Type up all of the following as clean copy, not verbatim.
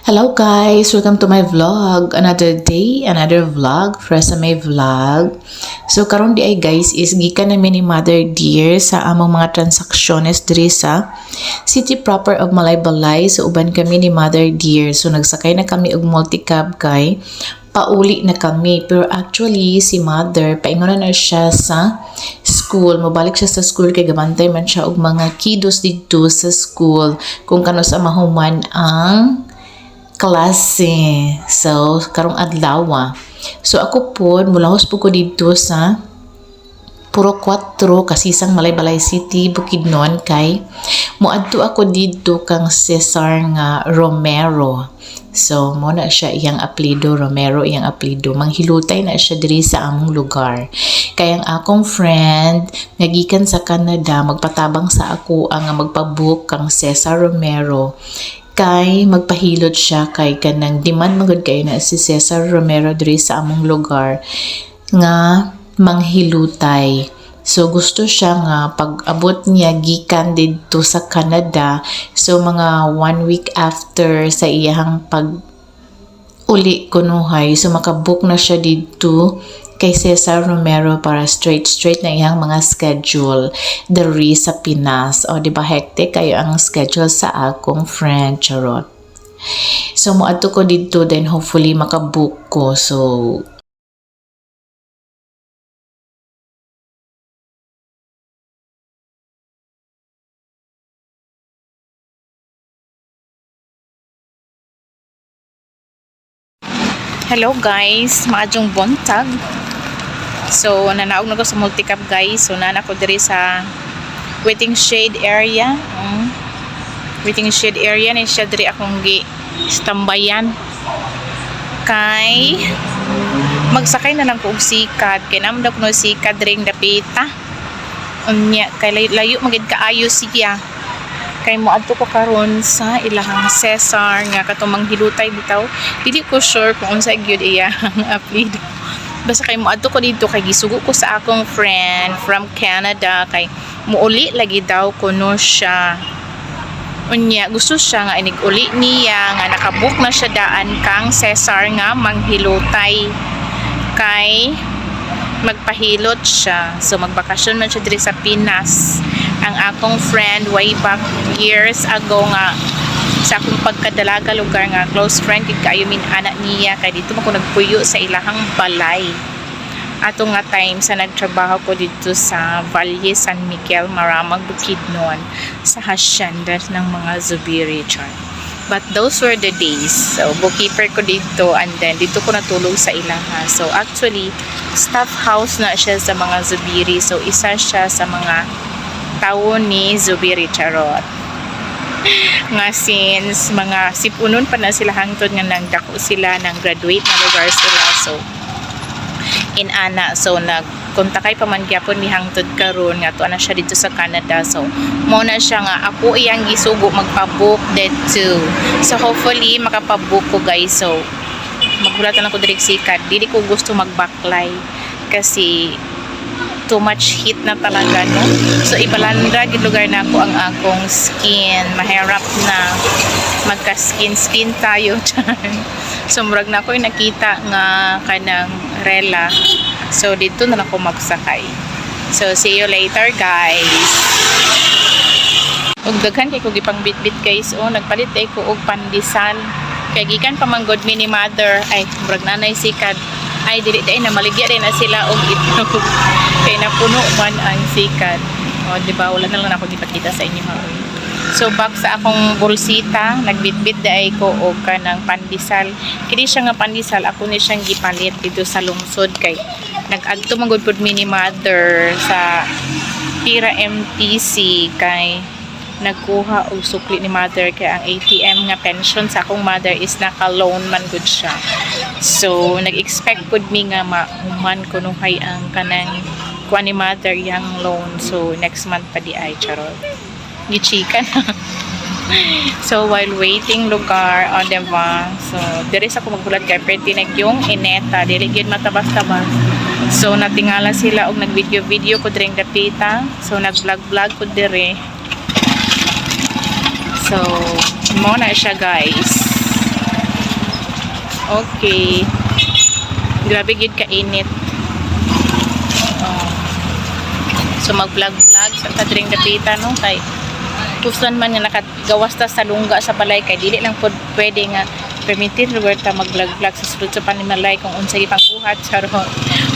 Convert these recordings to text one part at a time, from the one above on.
Hello guys, welcome to my vlog. Another day, another vlog for sa may vlog. So karon di ay guys is gikan namin ni Mother Dear sa among mga transaksyones diri sa city proper of Malaybalay. So uban kami ni Mother Dear. So nagsakay na kami og multicab kay pauli na kami. Pero actually si Mother paingon na siya sa school. Mabalik siya sa school kay gamantay man siya og mga kiddos dito sa school kung kano sa mahuman ang klase. So, karong adlaw. So, ako po, mulahos po ko dito sa Puro 4 kasisang Malaybalay City, Bukidnon kay muadto ako dito kang Cesar nga Romero. So, mo na siya iyang apelyido, Romero iyang apelyido. Manghilutay na siya diri sa among lugar. Kaya ang akong friend, nagikan sa Canada, magpatabang sa ako ang magpabook kang Cesar Romero. Kay magpahilot siya kay kanang demand magud kayo na si Cesar Romero diri sa among lugar nga manghilutay. So gusto siya nga pag-abot niya gikan didto sa Canada, so mga 1 week after sa iyang pag uli kunuhay, so makabook na siya dito kay Cesar Romero para straight na iyang mga schedule diri sa Pinas. O di ba hectic kayo ang schedule sa akong friend, charot. So moadto ko dito, then hopefully makabook ko. So hello guys, maadjong buntag. So nanaog na ko sa multicab guys. So nana ko diri sa waiting shade area. Waiting shade area ni siya diri akong tambayan. Kay magsakay na lang ko og sikat kay namda ko no sikat diri dapita. Unya kay layo magid kaayo siya. Kay moadto ko karon sa ilahang Cesar nga katong manghilutay bitaw. Dili ko sure kung unsa gyud iya ang apelyido. Basta kay moadto ko dito kay gisugo ko sa akong friend from Canada kay muuli lagi daw kuno siya. Unya gusto siya nga inig-uli niya nga nakabook na siya daan kang Cesar nga manghilutay. Kay magpahilot siya. So magbakasyon man siya diri sa Pinas. Ang akong friend way back years ago nga sa akong pagkadalaga lugar nga close friend kay kayo min anak niya kay dito man ko nagpuyo sa ilahang balay. Ato nga time sa nagtrabaho ko dito sa Valle San Miguel, Maramag, Bukidnon sa hacienda ng mga Zubiri char. But those were the days. So bookkeeper ko dito and then dito ko natulog sa ilaha. So actually staff house na siya sa mga Zubiri. So isa siya sa mga tao ni Zubiri charot. Nga since mga sipunon pa na sila hangtod nga nagdako sila ng graduate na lugar sila. So in ana, so nagkontakay pa man gyapon mi hangtod karon nga tuwa na siya dito sa Canada. So mo na siya nga ako iyang gisugo magpa-book dito. So hopefully makapabook ko guys. So magulatan ako diri sikat. Dili ko gusto magbaklay kasi too much heat na talaga, no? So ibalanda gid lugar na ako ang akong skin, mahirap na magka-skin tayo. So murag na ako nakita nga kanang rela. So dito na lang ako magsakay. So see you later guys. Og daghan kay ko gipang bitbit guys. Oh, nagpalit ay ko og pandesal. Kay gikan pa man god mi ni Mother. Ay murag nanay sikat. Ay dili day na maligya din na sila og itlog. Kay napuno man ang sikat. O di ba wala na lang ako gipakita sa inyo ha. So back sa akong bolsita, nagbitbit day ko og kanang pandesal. Kini siya nga pandesal, ako ni siyang gipalit dito sa lungsod kay nag-adto man gud pud mi ni Mother sa Tira MTC kay nagkuha og sukli ni Mother kay ang ATM nga pension sa akong mother is naka-loan man gud siya. So nag-expect pud mi nga mahuman kunuhay ang kanang kuha ni Mother yang loan. So next month pa di ay charot. Gichika na. So while waiting lugar on diba, so diri sa ako magbulat kay pretty nag yung ineta dili gyud matabas-tabas. So natingala sila og nag-video ko diring dapita. So nag-vlog ko diri. So mo na siya guys. Okay. Grabe gid ka init. Oh. So mag-vlog-vlog sa kadring dapita no kay kusan man nga nakagawas ta sa lungga sa balay kay dili lang pod pwede nga permitted lugar ta mag-vlog-vlog sa sulod sa panimalay kung unsay ipangbuhat charo.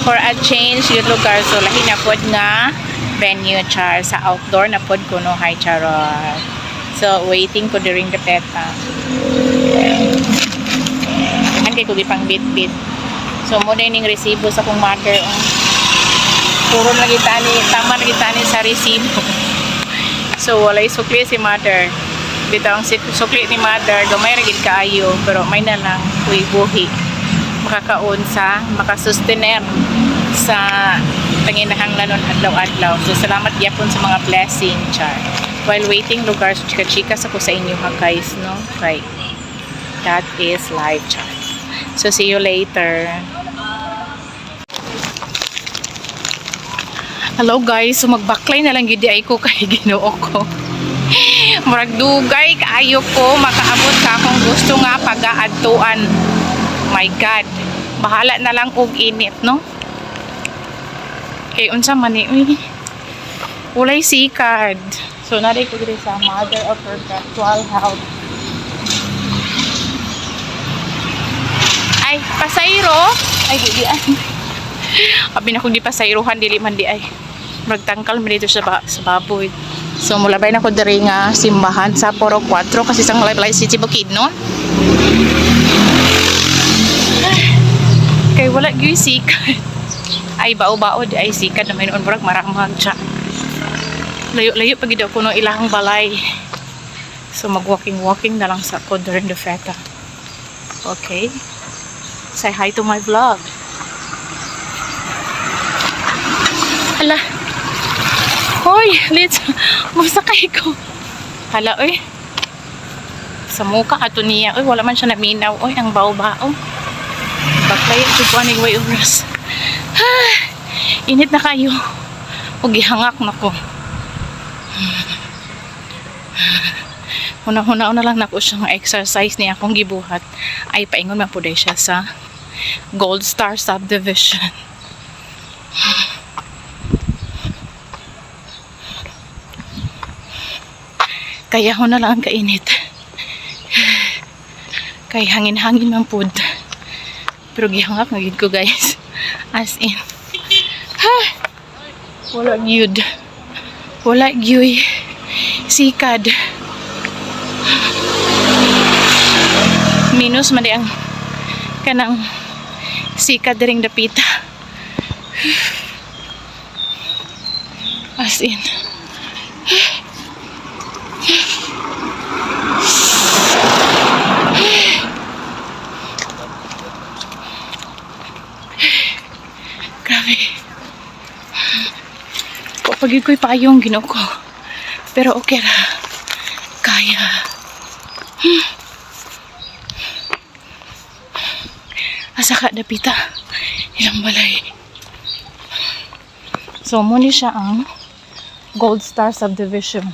For a change yung lugar so lahi na pod nga venue char sa outdoor na pod kuno hi charot. So waiting ko during the peta. Kay ko gipang bit-bit. So mo na ning resibo sa kong mother. Puro lagi tani, tama lagi tani sa resibo. So walay sukli si mother. Bitaw ang sukli ni mother, gamay ra gid kaayo pero may na lang kuy buhi. Makakaon sa makasustener sa panginahang lanon adlaw-adlaw. So salamat gyapon sa mga blessing char. While waiting lugar chika-chika sa ko sa inyo ha guys no. Right. That is live char. So, see you later. Hello guys. So, magbaklay na lang yun di ay ko kay Ginoo ko. Maragdugay kaayo ko. Makaabot ka kung gusto nga pag-aadtuan. My God. Bahala na lang kung init, no? Okay, unsa man eh. Ulay sikad. So, naray ko dito sa Mother of Perpetual Health. Ay, pasayro. Ay, di ay. Abi na kung di pasayrohan, dili man di ay. Magtangkal mo dito sa baboy. So, mulabay na ko dari nga simbahan sa Poro 4 kasi sang malay si Bukid, no? Kay wala gyud sikat. Ay, bao-bao di ay sikat na may noon murag maramag siya. Layo-layo pag ko no ilahang balay. So, mag-walking-walking na lang sa ko during the feta. Okay. Say hi to my vlog. Hala. Hoy, let's masakay ko. Hala, oy. Sa mukha ato niya. Oy, wala man siya naminaw. Oy, ang bao-bao. Baklay ito po aning way oras. Init na kayo. O gihangak na ko. Huna-huna na lang nako siyang exercise niya akong gibuhat. Ay, paingon man po day siya sa Gold Star Subdivision. Kaya ho na lang kainit. Kay hangin-hangin man pod. Pero gihangak na gid ko guys. As in. Wala gyud. Wala gyud. Sikad. Minus man di ang kanang sikad ring dapita. As in. Grabe. Pagid ko'y payong Ginoo ko. Pero okay ra. Kaya. Asa ka dapita. Ilang balay. So, muna siya ang Gold Star Subdivision.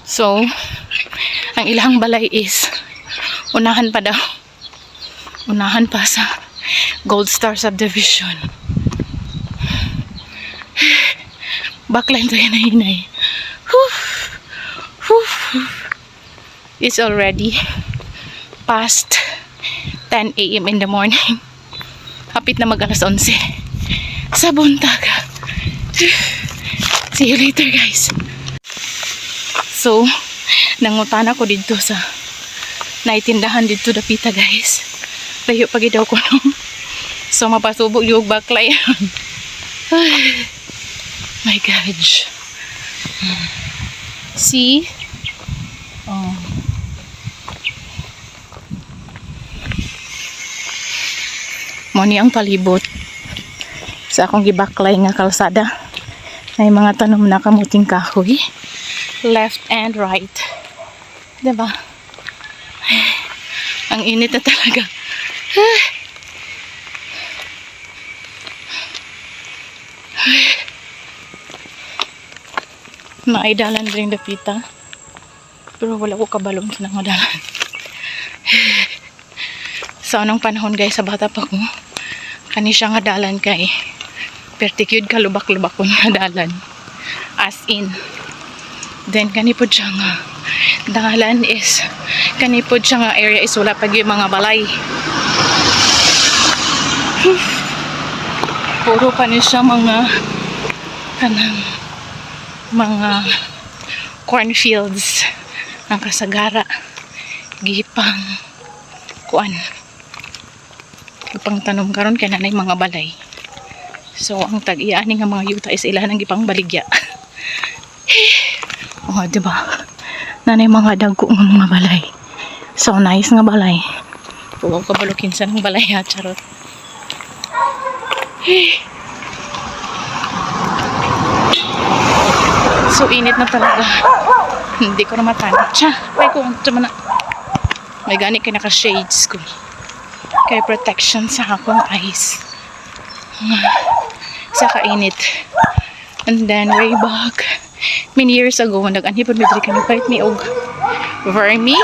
So, ang ilang balay is unahan pa daw. Unahan pa sa Gold Star Subdivision. Backline tayo na hinay. It's already past 10 a.m. in the morning. Hapit na mag-alas 11 sa buntag. See you later guys. So, nangutan ako dito sa naitindahan dito dapita guys. Layo pag daw ko no. So, mapasubok yung baklay. My gosh. See? Oh. Moni ang palibot sa akong gibaklay nga kalsada. May mga tanom na kamuting kahoy. Left and right. Diba? Ang init na talaga. na ay dalan rin dapita. Pero wala ko kabalong sa nang dalan. Sa unang panahon guys, sa bata pa ko, kani siya nga dalan kay pertikyud ka lubak-lubak ko nga dalan. As in. Then kani po siya nga dalan is, kani po siya nga area is wala pag yung mga balay. Puro pa ni siya mga kanang mga cornfields ang kasagara gipang kuan gipang tanom karon kay nanay mga balay. So ang tag-iani nga mga yuta is ilan ang gipang baligya. Oh, diba? Nanay mga dagko nga mga balay. So nice nga balay. Huwag ka balukin sa ng balay ha, charot. So init na talaga. Hindi ko na matanong. May kuwan na. May gani kay naka-shades ko. Kay protection sa akong eyes. Sa kainit. And then way back many years ago, nag-anhipon mi diri kami fight mi og vermi.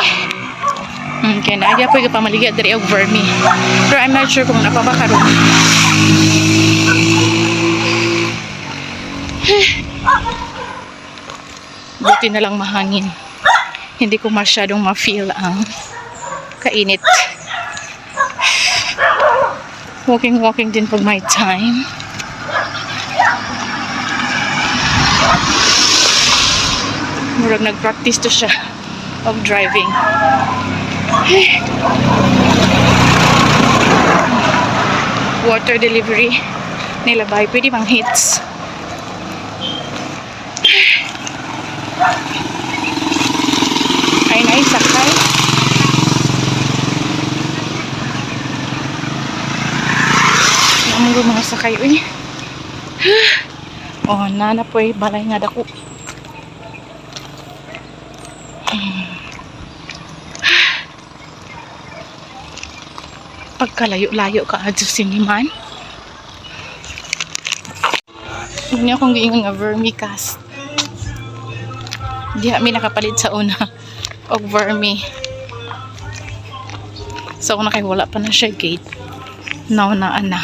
Kaya naagya po yung pamaligya diri og vermi. Pero I'm not sure kung napapakaroon. Buti na lang mahangin. Hindi ko masyadong ma-feel ang kainit. Walking din pag may time. Murag nag-practice to siya of driving. Water delivery nila ba? Pwede bang hits? Ay, naisakay. Namuro mga sakay. Uy. Oh, nana po balay nga dako. Pagkalayo-layo ka adto siniman. Hindi akong giingon nga vermicast. Di kami nakapalit sa una og vermi. So kung wala pa na siya gate. Now na ana.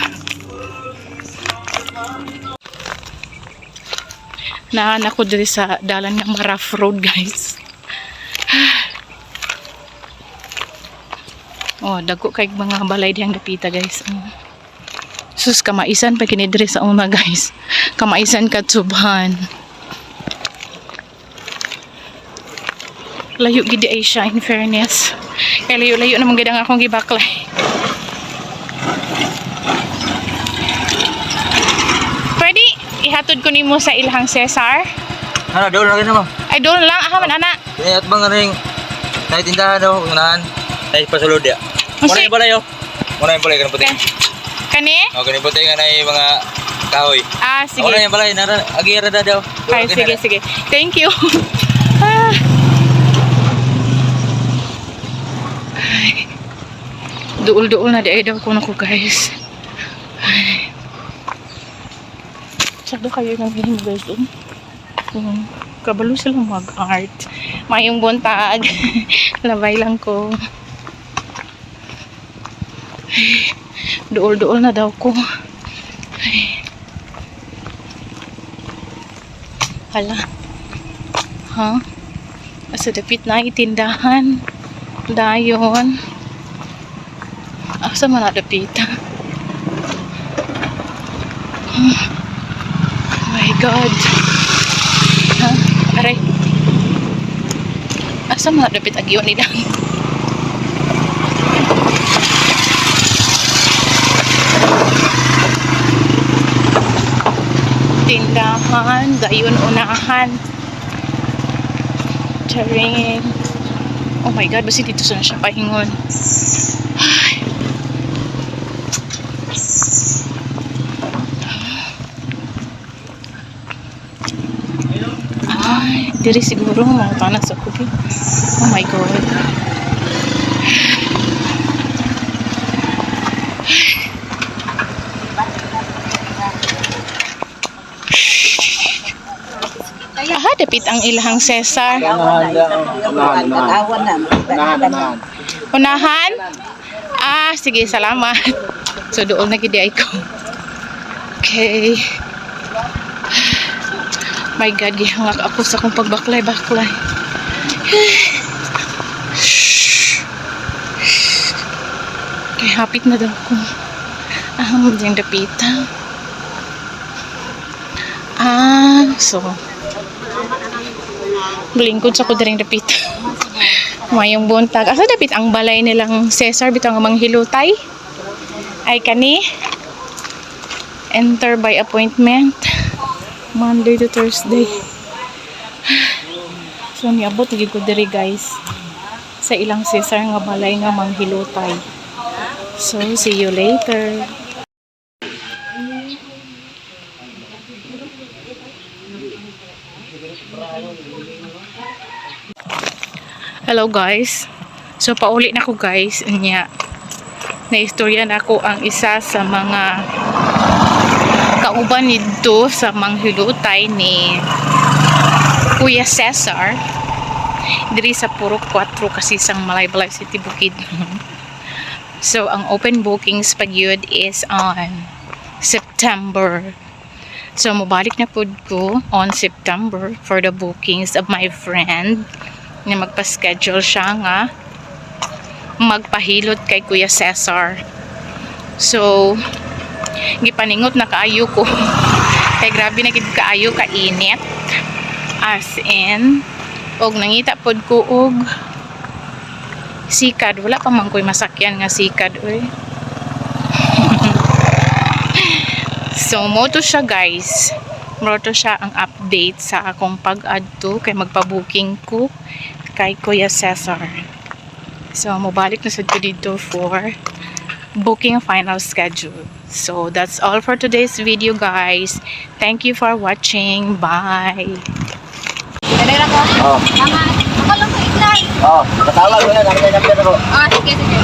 Naan ako diri sa dalan ng rough road guys. Oh, dagko kay mga balay diyang dapita guys. Sus, kamaisan pa kini diri sa una guys. Kamaisan ka subhan. Layo gid ay siya in fairness. Kay layo-layo naman gid ang akong gibaklay. Pwede ihatod ko nimo sa ilhang Cesar? Ano, doon lagi naman. Ay doon lang aha man ana. At bang ring kahit tindahan daw, unahan. Kahit pasulod ya. Muna yung balay, oh. Muna yung balay, kanang puti. Kani? O, kanang puti nga na yung mga kahoy. Ah, sige. Muna yung balay, agi-ara na daw. Ay, sige. Thank you. Ay. Duol-duol na di ay daw ko na ko guys. Ay. Sakdo kayo ng hihim guys. Kabalo silang mag-art. Mayong buntag. Labay lang ko. Duol-duol na daw ko. Ay. Hala. Ha? Asa dapit na itindahan. Dayon. Asa man na dapita. Oh my God. Ha? Aray. Asa man na dapit agyon nila. Tindahan, gayon unahan. Charing. Oh my God, basi dito na siya pahingon. Ay, diri siguro mga tanas sa kubi. Oh my God. Aha, dapit ang ilahang Cesar. Unahan? Ah, sige, salamat. So, doon na gidi ko. Okay. My God, gihangak ako sa kong pagbaklay-baklay. Okay, hapit na daw ko. Yung dapita. So, lingkod sa ko daring dapita. Mayong buntag. Asa dapit ang balay nilang Cesar bitang amang hilutay? Ay kani? Enter by appointment. Monday to Thursday. So, niabot lagi ko diri guys. Sa ilang Cesar nga balay nga manghilutay. So, see you later. Hello guys. So pauli na ko guys nya. Naistorya na ko ang isa sa mga kauban nito sa manghilutay ni Kuya Cesar. Diri sa Puro 4 kasi sang Malaybalay City Bukid. So ang open bookings pag yun is on September. So mabalik na pud ko on September for the bookings of my friend na magpa-schedule siya nga magpahilot kay Kuya Cesar. So gipaningot na kaayo ko kay grabe na gid kaayo ka init, as in og nangita pod ko og sikad. Wala pa man ko'y masakyan nga sikad oy. So moto siya guys, moto siya ang update sa akong pag-adto kay magpa-booking ko kay Kuya Cesar. So mobalik na sad ko dito for booking final schedule. So that's all for today's video guys. Thank you for watching. Bye. Oh. Ako lang po ignay. Oh, katawag mo na namin ako. Ah, sige, sige.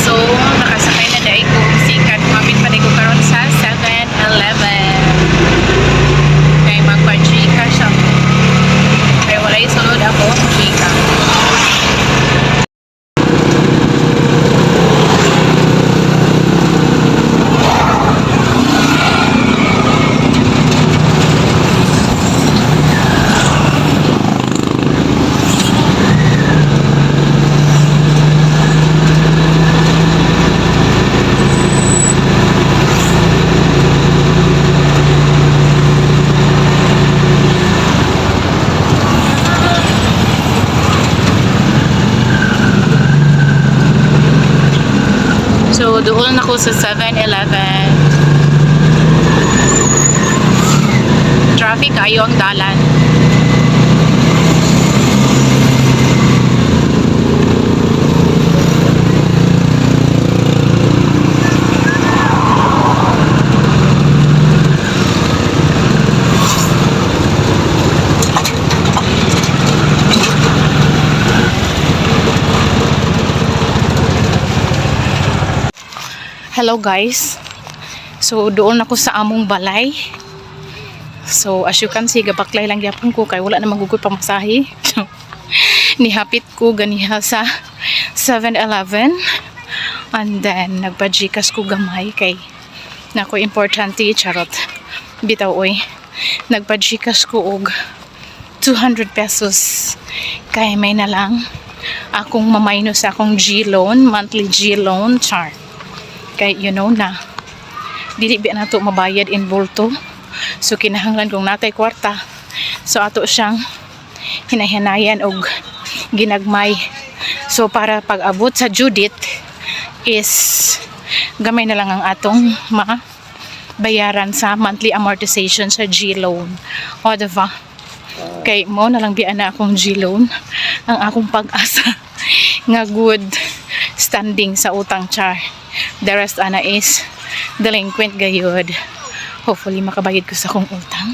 So nakasakay na dai ko sikat. Mapit pa dai ko karon sa 7-Eleven. Kay magpa-chika siya. Kaya walay sunod ako chika. So, doon ako sa 7-Eleven. Traffic kayo ang dalan. Hello guys. So doon ako sa among balay. So as you can see, gabaklay lang gyapon ko kay wala na magugoy pamasahe. Nihapit ko ganiha sa 7-Eleven. And then nagpa-Gcash ko gamay kay nako importante charot. Bitaw oy. Nagpa-Gcash ko og 200 pesos. Kay may na lang akong mamayno sa akong G-loan, monthly G-loan char. Kay you know na dili ba nato mabayad in bulto, so kinahanglan kung natay kwarta, so ato siyang hinahinayan og ginagmay. So para pag-abot sa due date is gamay na lang ang atong bayaran sa monthly amortization sa G-loan. O diba? Kay mo na lang biya na akong G-loan ang akong pag-asa nga good standing sa utang char. The rest ana is delinquent gayud. Hopefully makabayad ko sa akong utang.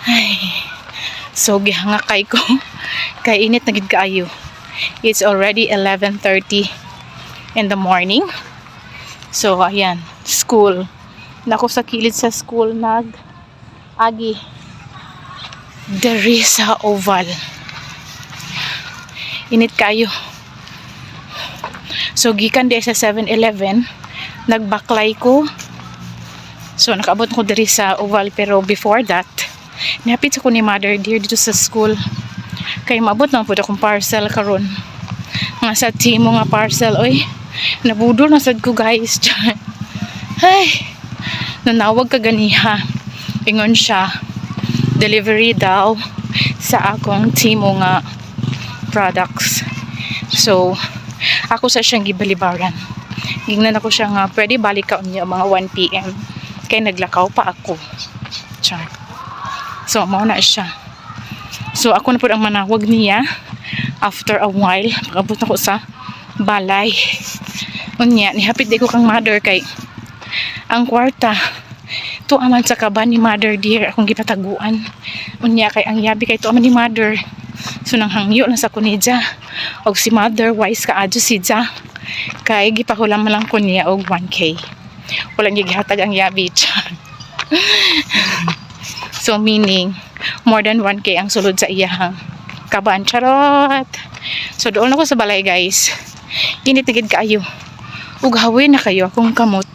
Ay, so gihangakay ko. Kay init na gid kaayo. It's already 11:30 in the morning. So ayan, school. Nako sa kilid sa school agi diri sa oval. Init kayo. So gikan di sa 7-Eleven, nagbaklay ko. So nakaabot ko diri sa oval, pero before that, nihapit ako ni mother dear dito sa school. Kay maabot na po akong parcel karon. Nga sa timo nga parcel, oy. Nabudol na sad ko guys. Ay, nanawag ka ganiha. Ingon siya, delivery daw sa akong timo nga products. So, ako sa siyang gibalibaran. Gingnan ako siya nga, pwede balik ka niya mga 1 p.m. Kaya naglakaw pa ako. Char. So, mauna siya. So, ako na po ang manawag niya. After a while, pagabot ako sa balay. Unya, nihapit di ko kang mother kay ang kwarta. To aman sa kaban ni mother dear, akong gipataguan. Unya, kay ang yabi kay to aman ni mother. So, nang hangyo lang sa kunidya. Og si mother, wise ka adyo si Dja. Kay gipahulam lang ko niya og 1K. Walang gihatag ang yabi. So, meaning, more than 1K ang sulod sa iyahang kaban. Charot! So, doon ako sa balay, guys. Ginit na gid kaayo. Ug hawin na kayo akong kamot.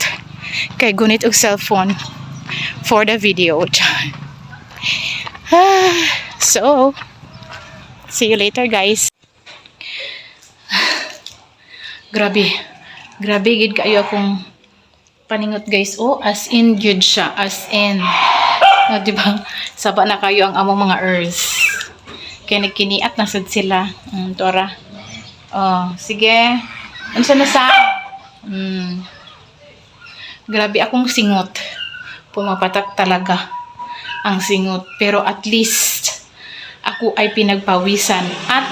Kay gunit og cellphone for the video. So, see you later, guys. Grabe. Grabe gid kaayo akong paningot, guys. Oh, as in gyud siya. As in. Oh, diba? Saba na kayo ang among mga earth. Kaya nagkiniat na sad sila. Tora. Oh, sige. Unsa na sa? Grabe akong singot. Pumapatak talaga ang singot. Pero at least, ako ay pinagpawisan. At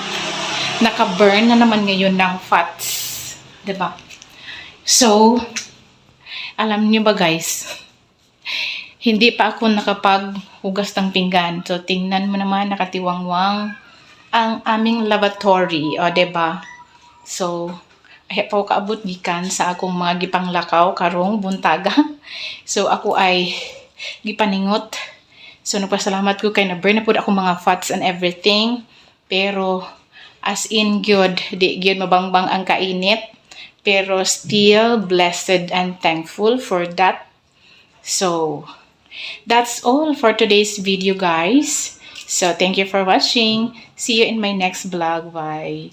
naka-burn na naman ngayon ng fats. Diba? So, alam niyo ba guys, hindi pa ako nakapaghugas ng pinggan. So, tingnan mo naman, nakatiwangwang ang aming lavatory. O, diba? So, ay pa ako kaabot gikan sa akong mga gipanglakaw karong buntaga. So, ako ay gipaningot. So, nagpasalamat ko kay na-burn na po ako mga fats and everything. Pero, as in good, di good mabangbang ang kainit. Pero, still blessed and thankful for that. So, that's all for today's video, guys. So, thank you for watching. See you in my next vlog. Bye.